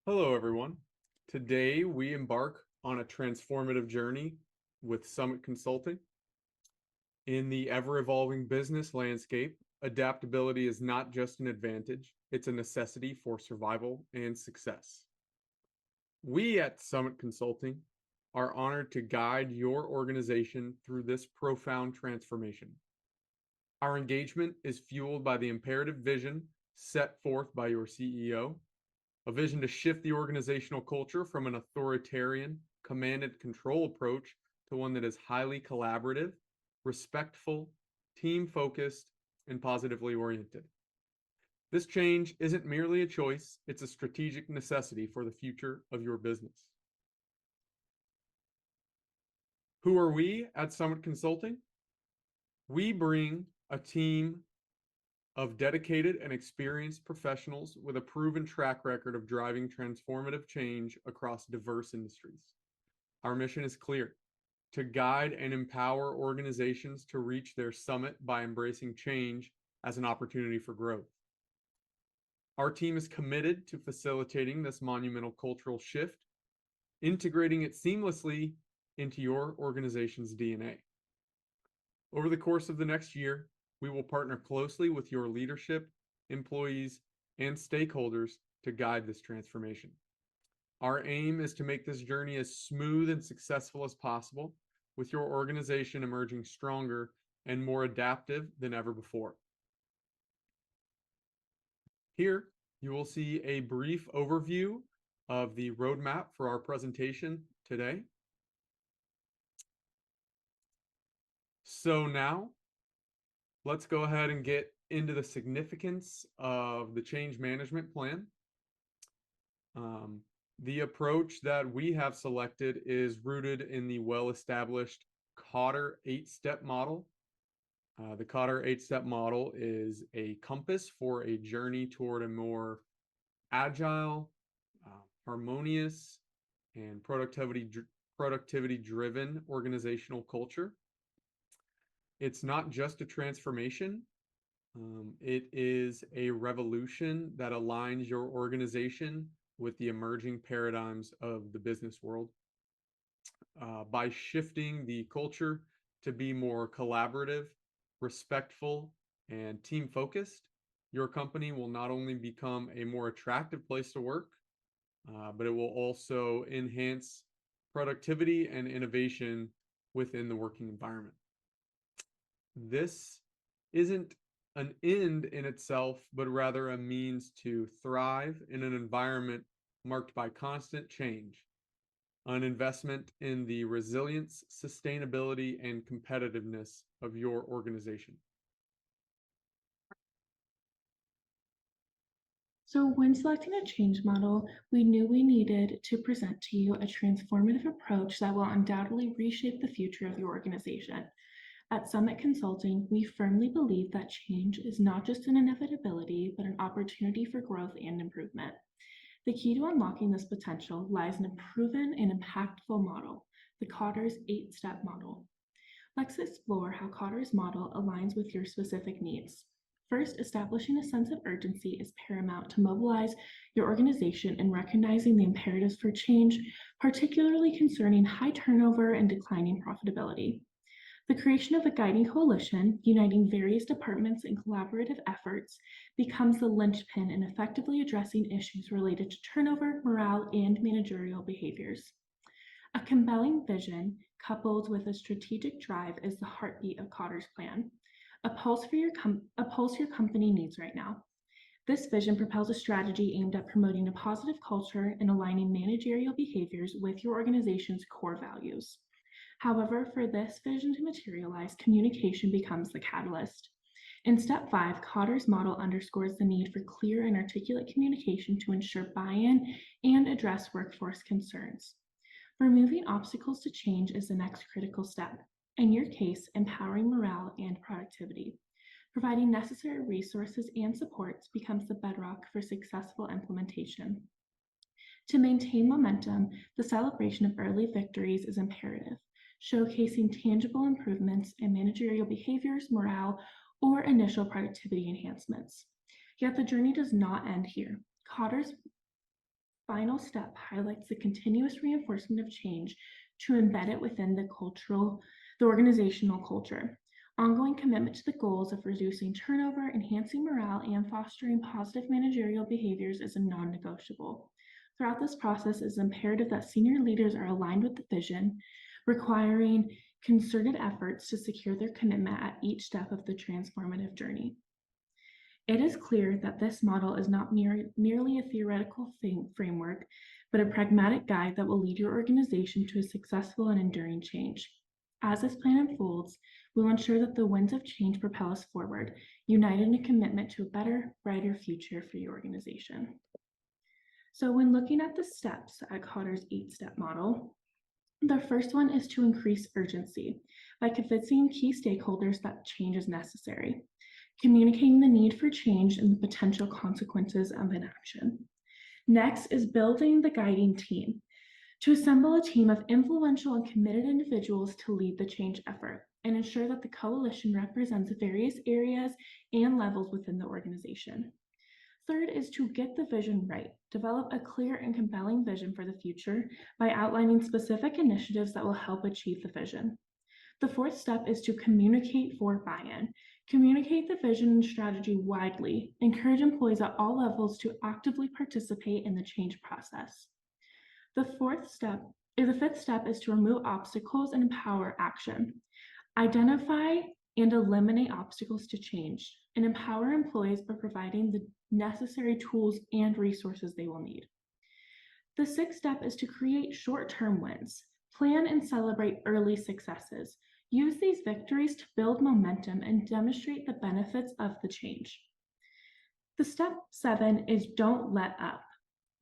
Hello, everyone. Today we embark on a transformative journey with Summit Consulting. In the ever evolving business landscape, adaptability is not just an advantage, it's a necessity for survival and success. We at Summit Consulting are honored to guide your organization through this profound transformation. Our engagement is fueled by the imperative vision set forth by your CEO, a vision to shift the organizational culture from an authoritarian, command and control approach to one that is highly collaborative, respectful, team focused, and positively oriented. This change isn't merely a choice, it's a strategic necessity for the future of your business. Who are we at Summit Consulting? We bring a team of dedicated and experienced professionals with a proven track record of driving transformative change across diverse industries. Our mission is clear: to guide and empower organizations to reach their summit by embracing change as an opportunity for growth. Our team is committed to facilitating this monumental cultural shift, integrating it seamlessly into your organization's DNA. Over the course of the next year, we will partner closely with your leadership, employees, and stakeholders to guide this transformation. Our aim is to make this journey as smooth and successful as possible, with your organization emerging stronger and more adaptive than ever before. Here, you will see a brief overview of the roadmap for our presentation today. So now, let's go ahead and get into the significance of the change management plan. The approach that we have selected is rooted in the well-established Kotter 8-step model. The Kotter 8-step model is a compass for a journey toward a more agile, harmonious, and productivity-driven organizational culture. It's not just a transformation. It is a revolution that aligns your organization with the emerging paradigms of the business world. By shifting the culture to be more collaborative, respectful, and team focused, your company will not only become a more attractive place to work, but it will also enhance productivity and innovation within the working environment. This isn't an end in itself, but rather a means to thrive in an environment marked by constant change, an investment in the resilience, sustainability, and competitiveness of your organization. So when selecting a change model, we knew we needed to present to you a transformative approach that will undoubtedly reshape the future of your organization. At Summit Consulting, we firmly believe that change is not just an inevitability, but an opportunity for growth and improvement. The key to unlocking this potential lies in a proven and impactful model, the Kotter's 8-step model. Let's explore how Kotter's model aligns with your specific needs. First, establishing a sense of urgency is paramount to mobilize your organization in recognizing the imperatives for change, particularly concerning high turnover and declining profitability. The creation of a guiding coalition, uniting various departments in collaborative efforts, becomes the linchpin in effectively addressing issues related to turnover, morale, and managerial behaviors. A compelling vision, coupled with a strategic drive, is the heartbeat of Kotter's plan, a pulse your company needs right now. This vision propels a strategy aimed at promoting a positive culture and aligning managerial behaviors with your organization's core values. However, for this vision to materialize, communication becomes the catalyst. In step 5, Kotter's model underscores the need for clear and articulate communication to ensure buy-in and address workforce concerns. Removing obstacles to change is the next critical step. In your case, empowering morale and productivity. Providing necessary resources and supports becomes the bedrock for successful implementation. To maintain momentum, the celebration of early victories is imperative, showcasing tangible improvements in managerial behaviors, morale, or initial productivity enhancements. Yet the journey does not end here. Kotter's final step highlights the continuous reinforcement of change to embed it within the organizational culture. Ongoing commitment to the goals of reducing turnover, enhancing morale, and fostering positive managerial behaviors is a non-negotiable. Throughout this process, it is imperative that senior leaders are aligned with the vision, requiring concerted efforts to secure their commitment at each step of the transformative journey. It is clear that this model is not merely a theoretical framework, but a pragmatic guide that will lead your organization to a successful and enduring change. As this plan unfolds, we will ensure that the winds of change propel us forward, united in a commitment to a better, brighter future for your organization. So when looking at the steps at Cotter's 8-step model, the first one is to increase urgency by convincing key stakeholders that change is necessary, communicating the need for change and the potential consequences of inaction. Next is building the guiding team, to assemble a team of influential and committed individuals to lead the change effort and ensure that the coalition represents various areas and levels within the organization. Third is to get the vision right. Develop a clear and compelling vision for the future by outlining specific initiatives that will help achieve the vision. The fourth step is to communicate for buy-in. Communicate the vision and strategy widely. Encourage employees at all levels to actively participate in the change process. The fifth step is to remove obstacles and empower action. Identify and eliminate obstacles to change and empower employees by providing the necessary tools and resources they will need. The sixth step is to create short-term wins. Plan and celebrate early successes. Use these victories to build momentum and demonstrate the benefits of the change. The step 7 is don't let up.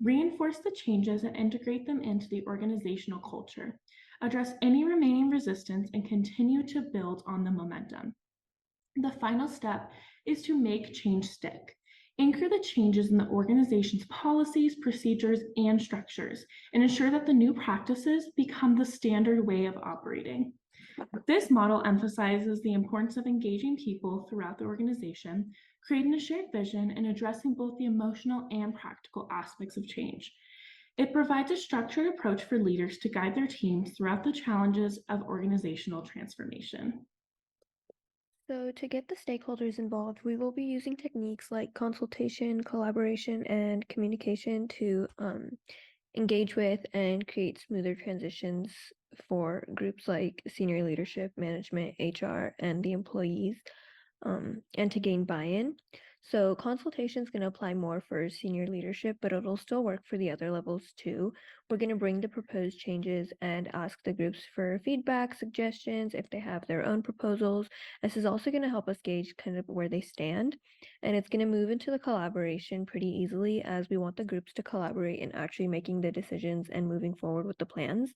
Reinforce the changes and integrate them into the organizational culture. Address any remaining resistance and continue to build on the momentum. The final step is to make change stick. Anchor the changes in the organization's policies, procedures, and structures, and ensure that the new practices become the standard way of operating. This model emphasizes the importance of engaging people throughout the organization, creating a shared vision, and addressing both the emotional and practical aspects of change. It provides a structured approach for leaders to guide their teams throughout the challenges of organizational transformation. So to get the stakeholders involved, we will be using techniques like consultation, collaboration, and communication to engage with and create smoother transitions for groups like senior leadership, management, HR, and the employees, and to gain buy-in. So consultation is going to apply more for senior leadership, but it'll still work for the other levels too. We're going to bring the proposed changes and ask the groups for feedback, suggestions, if they have their own proposals. This is also going to help us gauge kind of where they stand. And it's going to move into the collaboration pretty easily as we want the groups to collaborate in actually making the decisions and moving forward with the plans.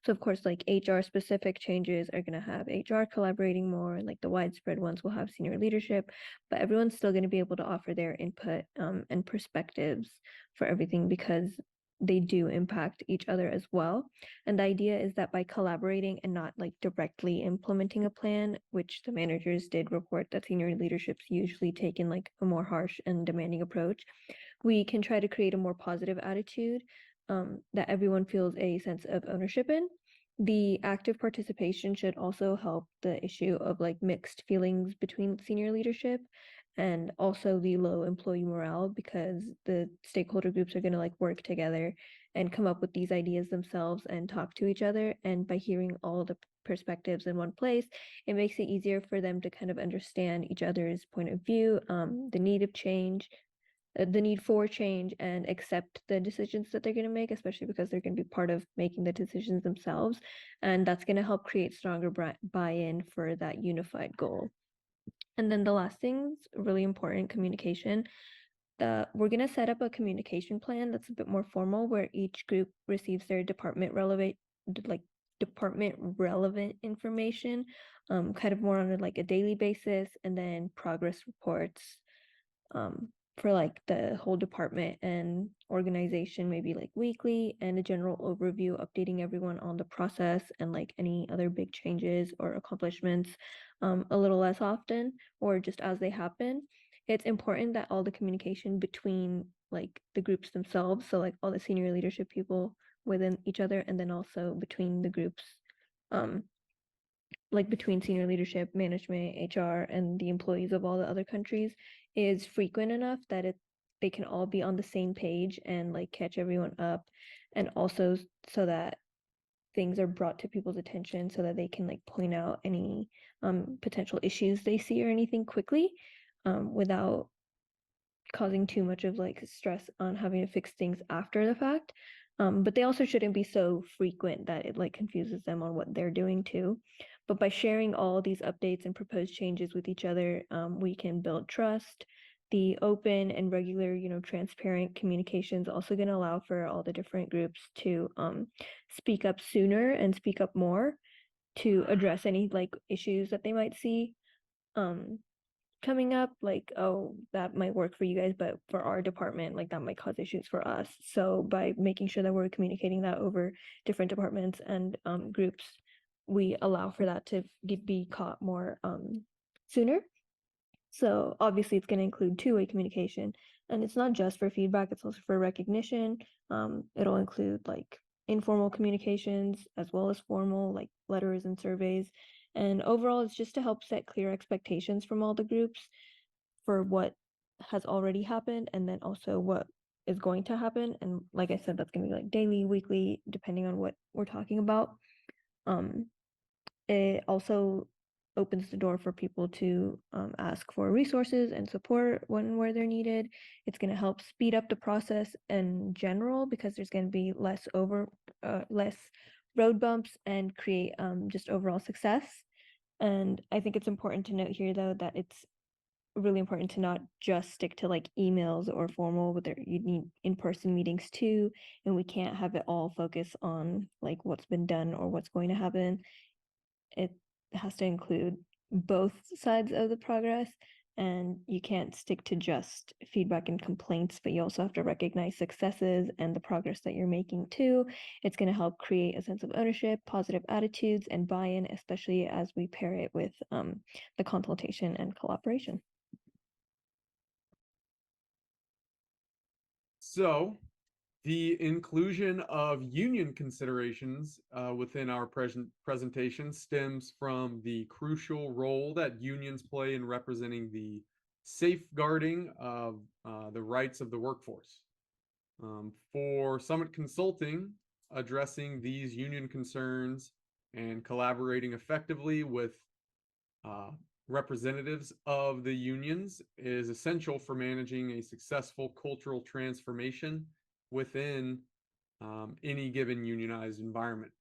So of course, like HR specific changes are going to have HR collaborating more, and like the widespread ones will have senior leadership, but everyone's still going to be able to offer their input and perspectives for everything because they do impact each other as well. And the idea is that by collaborating and not like directly implementing a plan, which the managers did report that senior leadership's usually taken like a more harsh and demanding approach, we can try to create a more positive attitude that everyone feels a sense of ownership in. The active participation should also help the issue of like mixed feelings between senior leadership and also the low employee morale, because the stakeholder groups are going to like work together and come up with these ideas themselves and talk to each other. And by hearing all the perspectives in one place, it makes it easier for them to kind of understand each other's point of view, the need of change, the need for change, and accept the decisions that they're going to make, especially because they're going to be part of making the decisions themselves. And that's going to help create stronger buy-in for that unified goal. And then the last thing's really important, communication. We're going to set up a communication plan that's a bit more formal, where each group receives their department relevant information, kind of more on like a daily basis, and then progress reports for like the whole department and organization, maybe like weekly, and a general overview, updating everyone on the process and like any other big changes or accomplishments a little less often, or just as they happen. It's important that all the communication between like the groups themselves, so like all the senior leadership people within each other, and then also between the groups, like between senior leadership, management, HR, and the employees of all the other countries, is frequent enough that they can all be on the same page and like catch everyone up, and also so that things are brought to people's attention so that they can like point out any potential issues they see or anything quickly, without causing too much of like stress on having to fix things after the fact. But they also shouldn't be so frequent that it like confuses them on what they're doing too. But by sharing all these updates and proposed changes with each other, we can build trust. The open and regular, transparent communication is also going to allow for all the different groups to speak up sooner and speak up more to address any like issues that they might see coming up, like, oh, that might work for you guys, but for our department, like that might cause issues for us. So by making sure that we're communicating that over different departments and groups, we allow for that to be caught more sooner. So obviously it's going to include two-way communication, and it's not just for feedback, it's also for recognition. It'll include like informal communications as well as formal, like letters and surveys. And overall, it's just to help set clear expectations from all the groups for what has already happened and then also what is going to happen. And like I said, that's going to be like daily, weekly, depending on what we're talking about. It also opens the door for people to ask for resources and support when and where they're needed. It's going to help speed up the process in general because there's going to be less road bumps and create just overall success. And I think it's important to note here, though, that it's really important to not just stick to like emails or formal, but you need in-person meetings too. And we can't have it all focus on like what's been done or what's going to happen. It has to include both sides of the progress, and you can't stick to just feedback and complaints, but you also have to recognize successes and the progress that you're making too. It's going to help create a sense of ownership, positive attitudes, and buy-in, especially as we pair it with the consultation and collaboration. So, the inclusion of union considerations within our presentation stems from the crucial role that unions play in representing the safeguarding of the rights of the workforce. For Summit Consulting, addressing these union concerns and collaborating effectively with representatives of the unions is essential for managing a successful cultural transformation within any given unionized environment.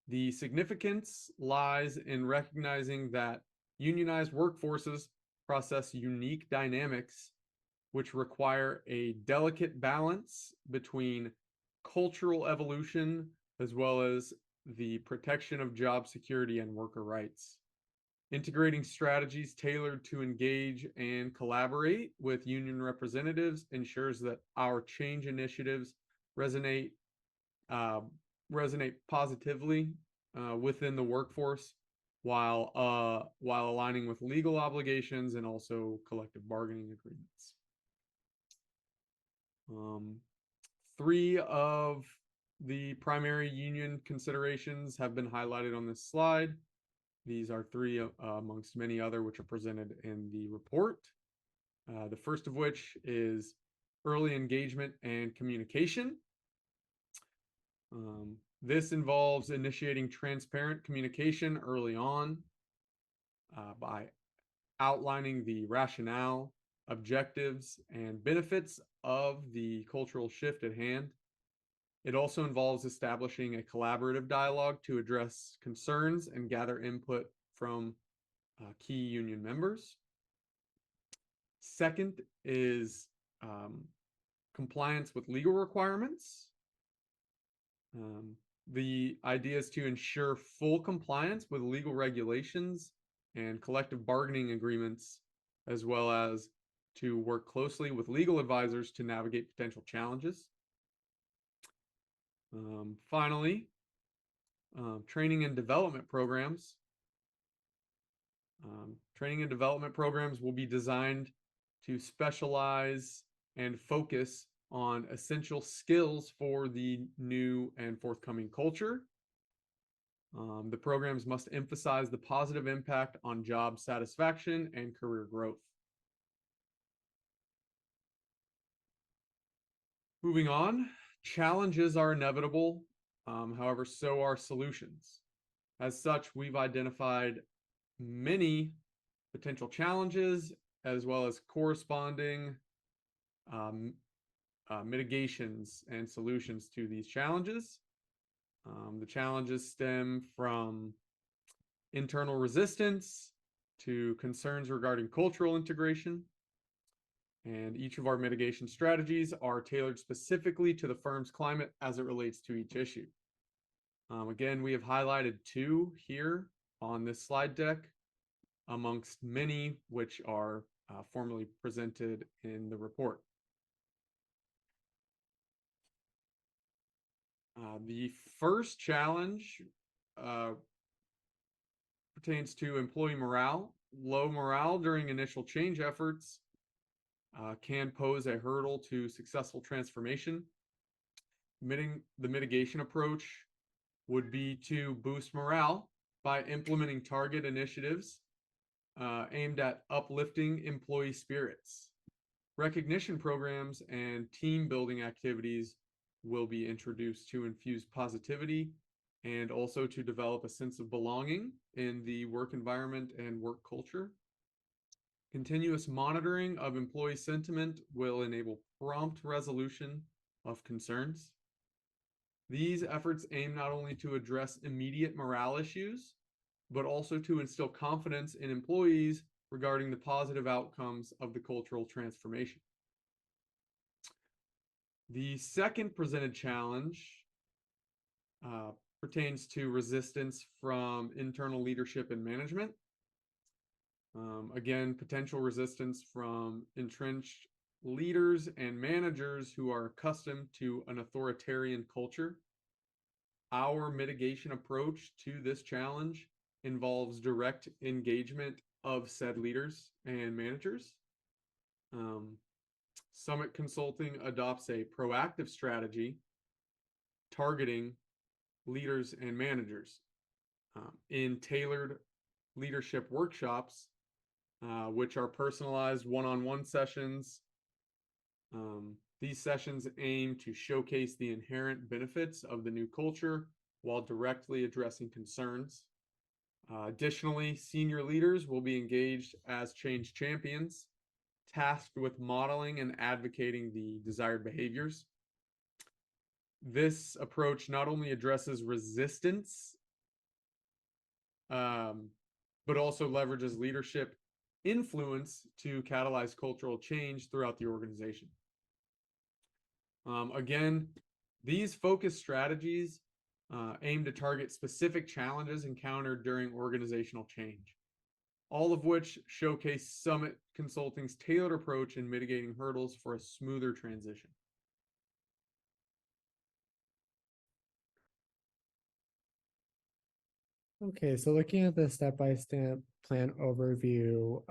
The significance lies in recognizing that unionized workforces process unique dynamics which require a delicate balance between cultural evolution as well as the protection of job security and worker rights. Integrating strategies tailored to engage and collaborate with union representatives ensures that our change initiatives resonate positively within the workforce while aligning with legal obligations and also collective bargaining agreements. Three of the primary union considerations have been highlighted on this slide. These are three amongst many other which are presented in the report. The first of which is early engagement and communication. This involves initiating transparent communication early on by outlining the rationale, objectives, and benefits of the cultural shift at hand. It also involves establishing a collaborative dialogue to address concerns and gather input from key union members. Second is compliance with legal requirements. The idea is to ensure full compliance with legal regulations and collective bargaining agreements, as well as to work closely with legal advisors to navigate potential challenges. Finally, training and development programs. Training and development programs will be designed to specialize and focus on essential skills for the new and forthcoming culture. The programs must emphasize the positive impact on job satisfaction and career growth. Moving on, challenges are inevitable, however, so are solutions. As such, we've identified many potential challenges as well as corresponding mitigations and solutions to these challenges. The challenges stem from internal resistance to concerns regarding cultural integration. And each of our mitigation strategies are tailored specifically to the firm's climate as it relates to each issue. Again, we have highlighted 2 here on this slide deck, amongst many which are formally presented in the report. The first challenge pertains to employee morale. Low morale during initial change efforts can pose a hurdle to successful transformation. The mitigation approach would be to boost morale by implementing target initiatives aimed at uplifting employee spirits. Recognition programs and team building activities will be introduced to infuse positivity and also to develop a sense of belonging in the work environment and work culture. Continuous monitoring of employee sentiment will enable prompt resolution of concerns. These efforts aim not only to address immediate morale issues, but also to instill confidence in employees regarding the positive outcomes of the cultural transformation. The second presented challenge pertains to resistance from internal leadership and management. Again, potential resistance from entrenched leaders and managers who are accustomed to an authoritarian culture. Our mitigation approach to this challenge involves direct engagement of said leaders and managers. Summit Consulting adopts a proactive strategy targeting leaders and managers in tailored leadership workshops, which are personalized one-on-one sessions. These sessions aim to showcase the inherent benefits of the new culture while directly addressing concerns. Additionally, senior leaders will be engaged as change champions, tasked with modeling and advocating the desired behaviors. This approach not only addresses resistance, but also leverages leadership influence to catalyze cultural change throughout the organization. Again, these focus strategies aim to target specific challenges encountered during organizational change, all of which showcase Summit Consulting's tailored approach in mitigating hurdles for a smoother transition. Okay, so looking at the step-by-step plan overview,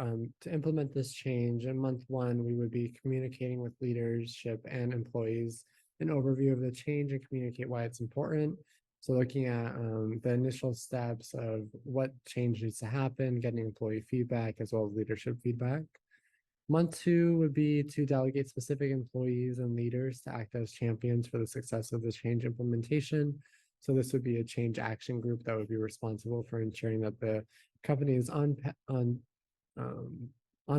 to implement this change in month 1, we would be communicating with leadership and employees an overview of the change and communicate why it's important. So looking at the initial steps of what change needs to happen, getting employee feedback as well as leadership feedback. Month 2 would be to delegate specific employees and leaders to act as champions for the success of the change implementation. So this would be a change action group that would be responsible for ensuring that the company is on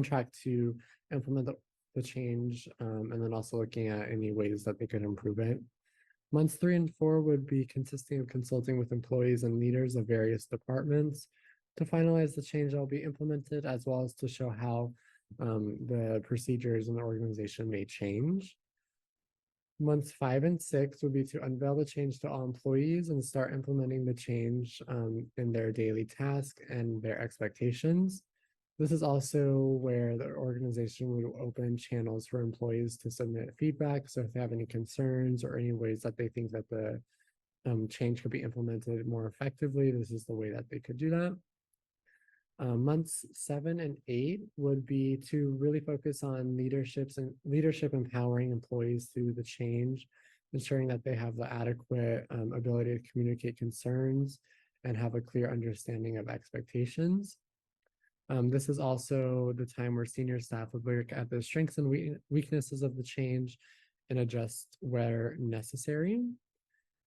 track to implement the change, and then also looking at any ways that they could improve it. Months 3 and 4 would be consisting of consulting with employees and leaders of various departments to finalize the change that will be implemented, as well as to show how the procedures in the organization may change. Months 5 and 6 would be to unveil the change to all employees and start implementing the change in their daily task and their expectations. This is also where the organization would open channels for employees to submit feedback. So if they have any concerns or any ways that they think that the change could be implemented more effectively, this is the way that they could do that. Months 7 and 8 would be to really focus on leadership empowering employees through the change, ensuring that they have the adequate ability to communicate concerns and have a clear understanding of expectations. This is also the time where senior staff would look at the strengths and weaknesses of the change and adjust where necessary.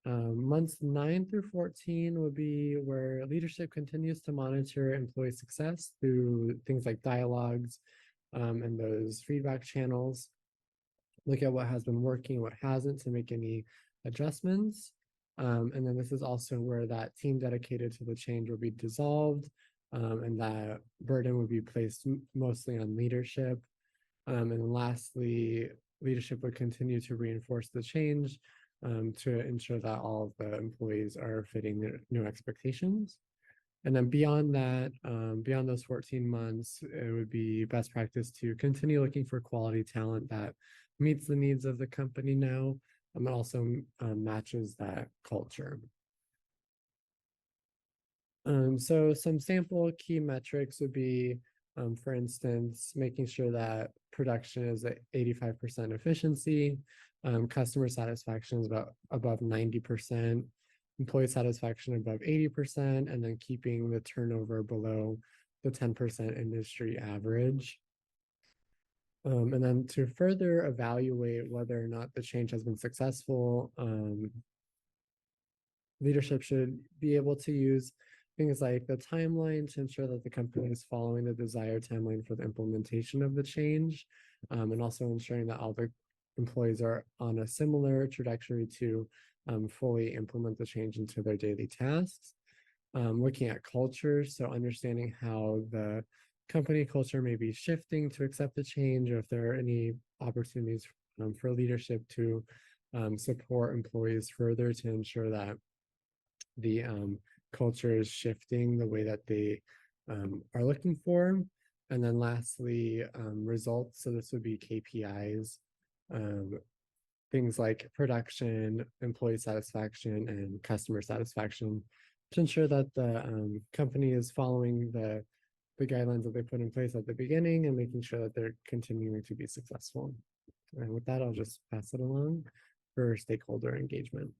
Months 9 through 14 would be where leadership continues to monitor employee success through things like dialogues and those feedback channels. Look at what has been working, what hasn't, to make any adjustments. And then this is also where that team dedicated to the change will be dissolved, and that burden would be placed mostly on leadership. And then lastly, leadership would continue to reinforce the change to ensure that all of the employees are fitting their new expectations. And then beyond that, beyond those 14 months, it would be best practice to continue looking for quality talent that meets the needs of the company now, and also matches that culture. So some sample key metrics would be, for instance, making sure that production is at 85% efficiency, customer satisfaction is above 90%, employee satisfaction above 80%, and then keeping the turnover below the 10% industry average. And then to further evaluate whether or not the change has been successful, leadership should be able to use things like the timeline to ensure that the company is following the desired timeline for the implementation of the change, and also ensuring that all the employees are on a similar trajectory to fully implement the change into their daily tasks. Looking at culture, so understanding how the company culture may be shifting to accept the change, or if there are any opportunities for leadership to support employees further to ensure that the culture is shifting the way that they are looking for. And then lastly, results. So this would be KPIs, things like production, employee satisfaction, and customer satisfaction, to ensure that the company is following the guidelines that they put in place at the beginning and making sure that they're continuing to be successful. And with that, I'll just pass it along for stakeholder engagement.